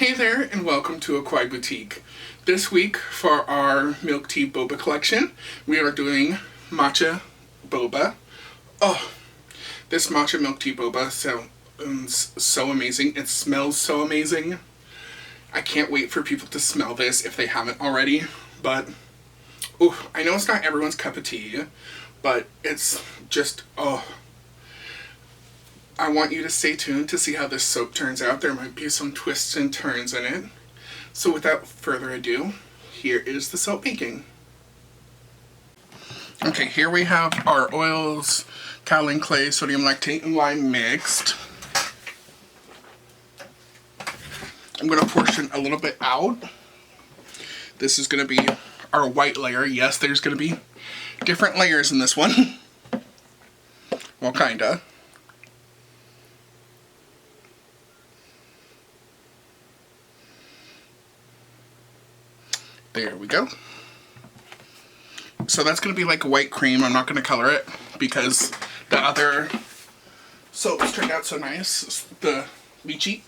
Hey there, and welcome to a Kawaii Boutique. This week, for our Milk Tea Boba collection, we are doing Matcha Boba. Oh, this Matcha Milk Tea Boba sounds so amazing. It smells so amazing. I can't wait for people to smell this if they haven't already. But, I know it's not everyone's cup of tea, but it's just, I want you to stay tuned to see how this soap turns out. There might be some twists and turns in it. So without further ado, here is the soap making. Okay, here we have our oils, kaolin clay, sodium lactate, and lime mixed. I'm going to portion a little bit out. This is going to be our white layer. Yes, there's going to be different layers in this one. Well, kinda. There we go. So that's going to be like a white cream. I'm not going to color it because the other soaps turned out so nice. The Lychee.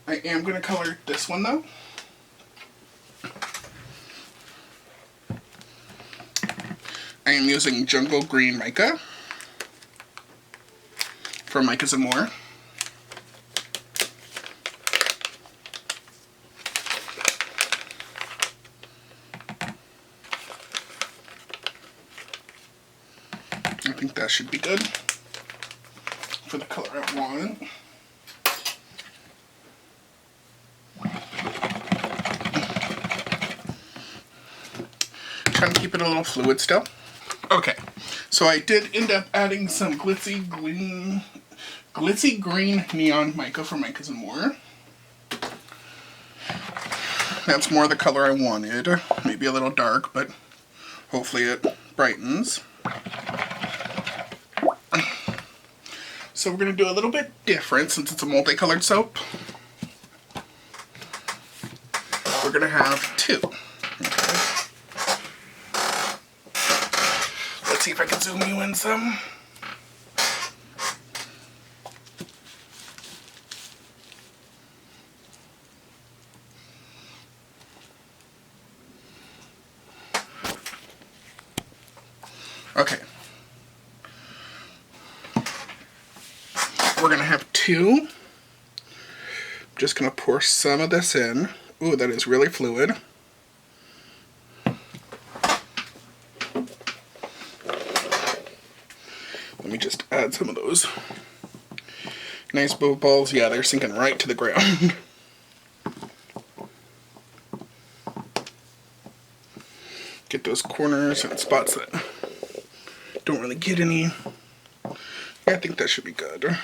I am going to color this one though. I am using Jungle Green Mica from Micas and More. I think that should be good for the color I want. Trying to keep it a little fluid still. Okay, so I did end up adding some glitzy green neon mica from Micas and More. That's more the color I wanted. Maybe a little dark, but hopefully it brightens. So we're going to do a little bit different since it's a multicolored soap. We're going to have two. Okay. Let's see if I can zoom you in some. Okay. We're going to have two. I'm just going to pour some of this in. Ooh, that is really fluid. Let me just add some of those nice boba balls. Yeah, they're sinking right to the ground. Get those corners and spots that don't really get any. I think that should be good.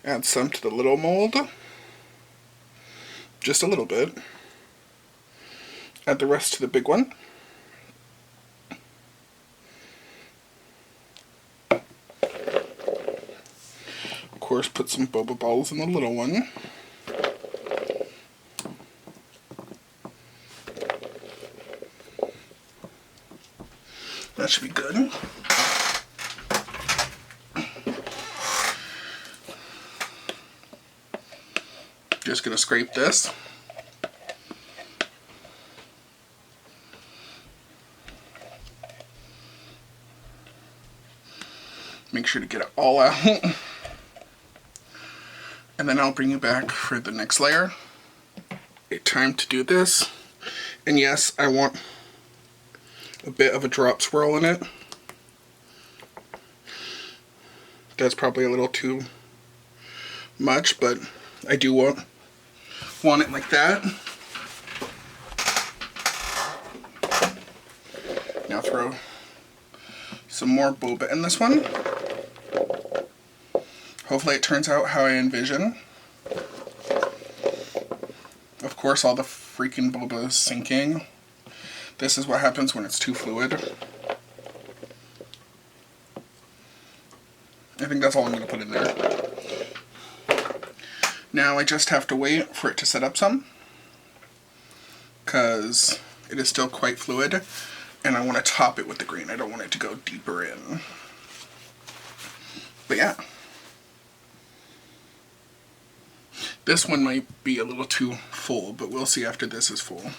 Add some to the little mold. Just a little bit. Add the rest to the big one. Of course, put some boba balls in the little one. That should be good. Just going to scrape this. Make sure to get it all out. And then I'll bring you back for the next layer. Okay, time to do this. And yes, I want a bit of a drop swirl in it. That's probably a little too much, but I do want it like that. Now throw some more boba in this one. Hopefully it turns out how I envision. Of course, all the freaking boba is sinking. This is what happens when it's too fluid. I think that's all I'm going to put in there. Now I just have to wait for it to set up some, because it is still quite fluid, and I want to top it with the green. I don't want it to go deeper in. But yeah. This one might be a little too full, but we'll see after this is full.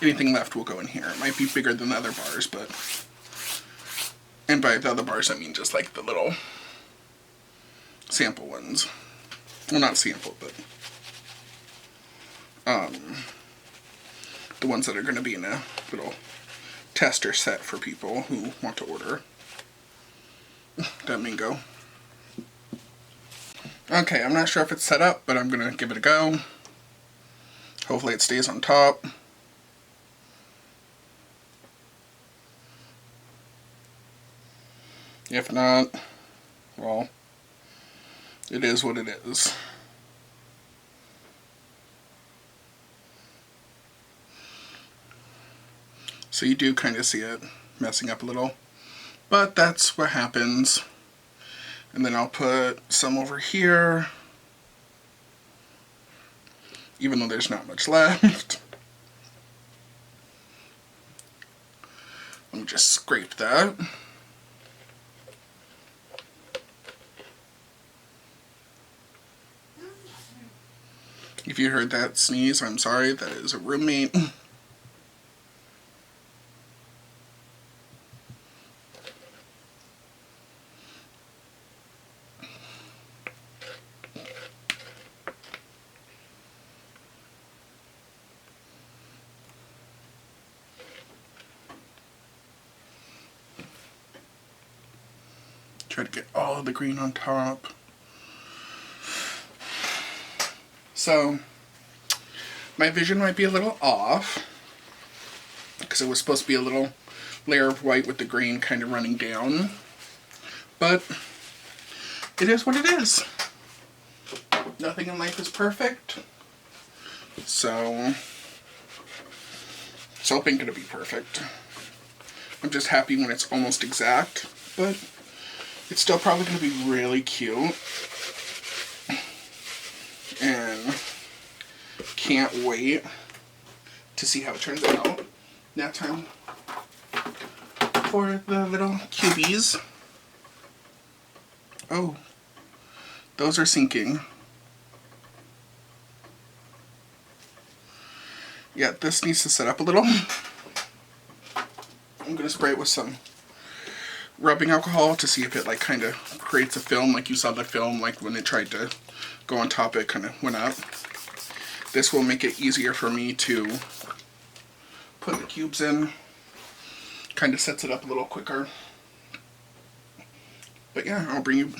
Anything left will go in here. It might be bigger than the other bars, but... And by the other bars, I mean just like the little sample ones. Well, not sample, but... the ones that are going to be in a little tester set for people who want to order. That mango. Okay, I'm not sure if it's set up, but I'm going to give it a go. Hopefully it stays on top. If not, well, it is what it is. So you do kind of see it messing up a little, but that's what happens. And then I'll put some over here, even though there's not much left. Let me just scrape that. If you heard that sneeze, I'm sorry, that is a roommate. Try to get all of the green on top. So, my vision might be a little off, because it was supposed to be a little layer of white with the green kind of running down, but it is what it is. Nothing in life is perfect, so soap ain't gonna be perfect. I'm just happy when it's almost exact, but it's still probably gonna be really cute. And can't wait to see how it turns out. Now time for the little cubies. Oh, those are sinking. Yeah, this needs to set up a little. I'm gonna spray it with some rubbing alcohol to see if it like kind of creates a film, like you saw the film, like when it tried to go on top, it kind of went up. This will make it easier for me to put the cubes in. Kind of sets it up a little quicker. But yeah, I'll bring you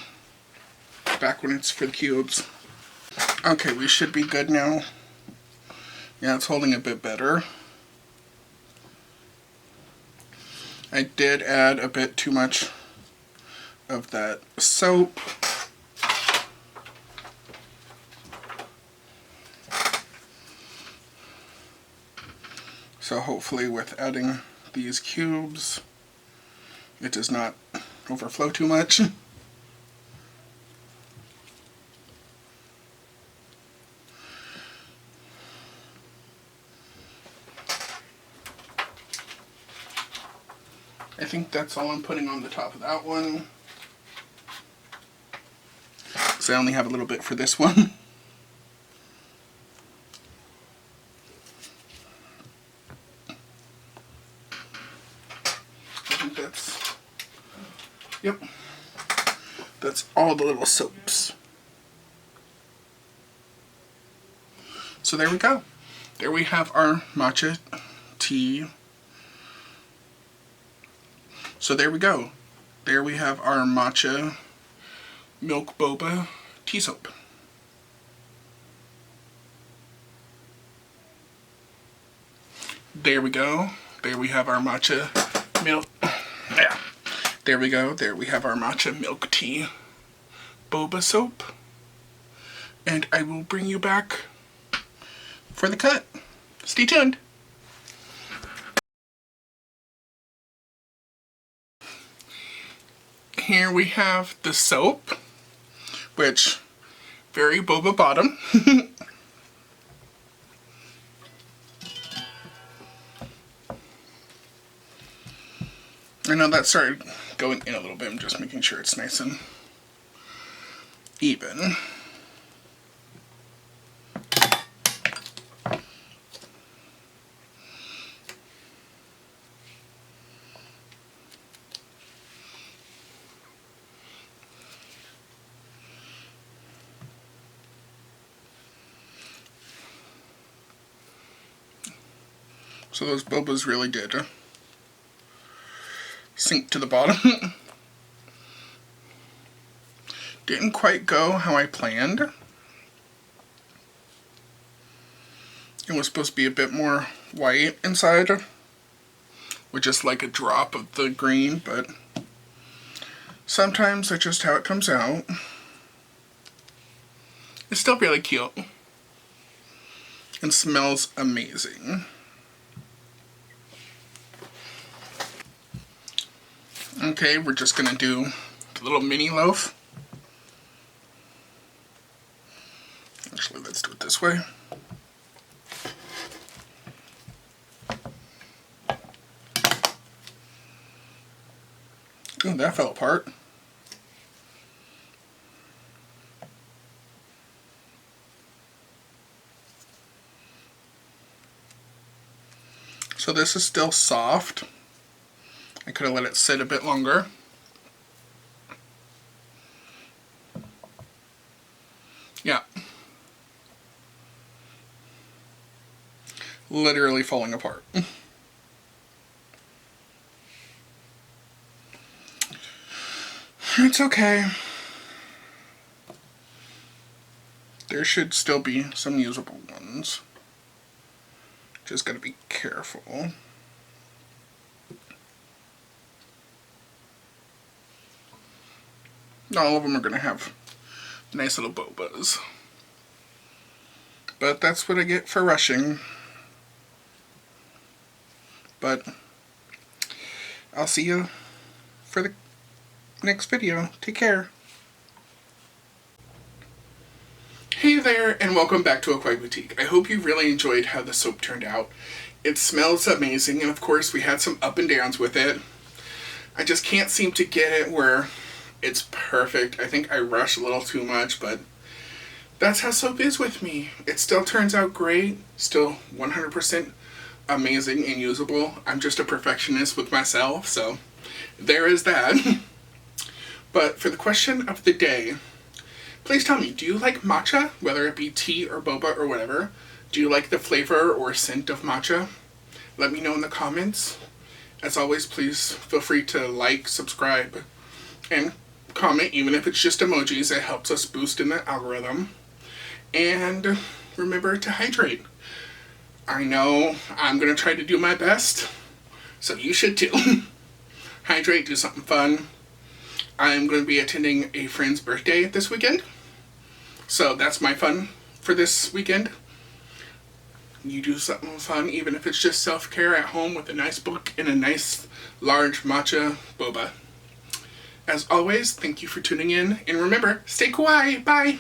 back when it's for the cubes. Okay, we should be good now. Yeah, it's holding a bit better. I did add a bit too much of that soap. So hopefully with adding these cubes, it does not overflow too much. I think that's all I'm putting on the top of that one. So I only have a little bit for this one. Yep, that's all the little soaps. So there we go. There we have our matcha tea. So there we go. There we have our matcha milk boba tea soap. There we go. There we have our matcha milk. Yeah. There we go. There we have our matcha milk tea boba soap. And I will bring you back for the cut. Stay tuned. Here we have the soap, which very boba bottom. I know that started going in a little bit. I'm just making sure it's nice and even. So those bobas really did sink to the bottom. Didn't quite go how I planned. It was supposed to be a bit more white inside, with just like a drop of the green, but sometimes that's just how it comes out. It's still really cute and smells amazing. Okay, we're just gonna do the little mini loaf. Actually, let's do it this way. Oh, that fell apart. So this is still soft. I could have let it sit a bit longer. Yeah. Literally falling apart. It's okay. There should still be some usable ones. Just gotta be careful. Not all of them are gonna have nice little bobas. But that's what I get for rushing. But I'll see you for the next video. Take care. Hey there, and welcome back to Kawaii Boutique. I hope you really enjoyed how the soap turned out. It smells amazing, and of course we had some up and downs with it. I just can't seem to get it where it's perfect. I think I rushed a little too much, but that's how soap is with me. It still turns out great, still 100% amazing and usable. I'm just a perfectionist with myself, so there is that. But for the question of the day, please tell me, do you like matcha, whether it be tea or boba or whatever? Do you like the flavor or scent of matcha? Let me know in the comments. As always, please feel free to like, subscribe, and comment, even if it's just emojis. It helps us boost in the algorithm. And remember to hydrate. I know I'm going to try to do my best, so you should too. Hydrate, do something fun. I'm going to be attending a friend's birthday this weekend, so that's my fun for this weekend. You do something fun, even if it's just self-care at home with a nice book and a nice large matcha boba. As always, thank you for tuning in, and remember, stay kawaii. Bye!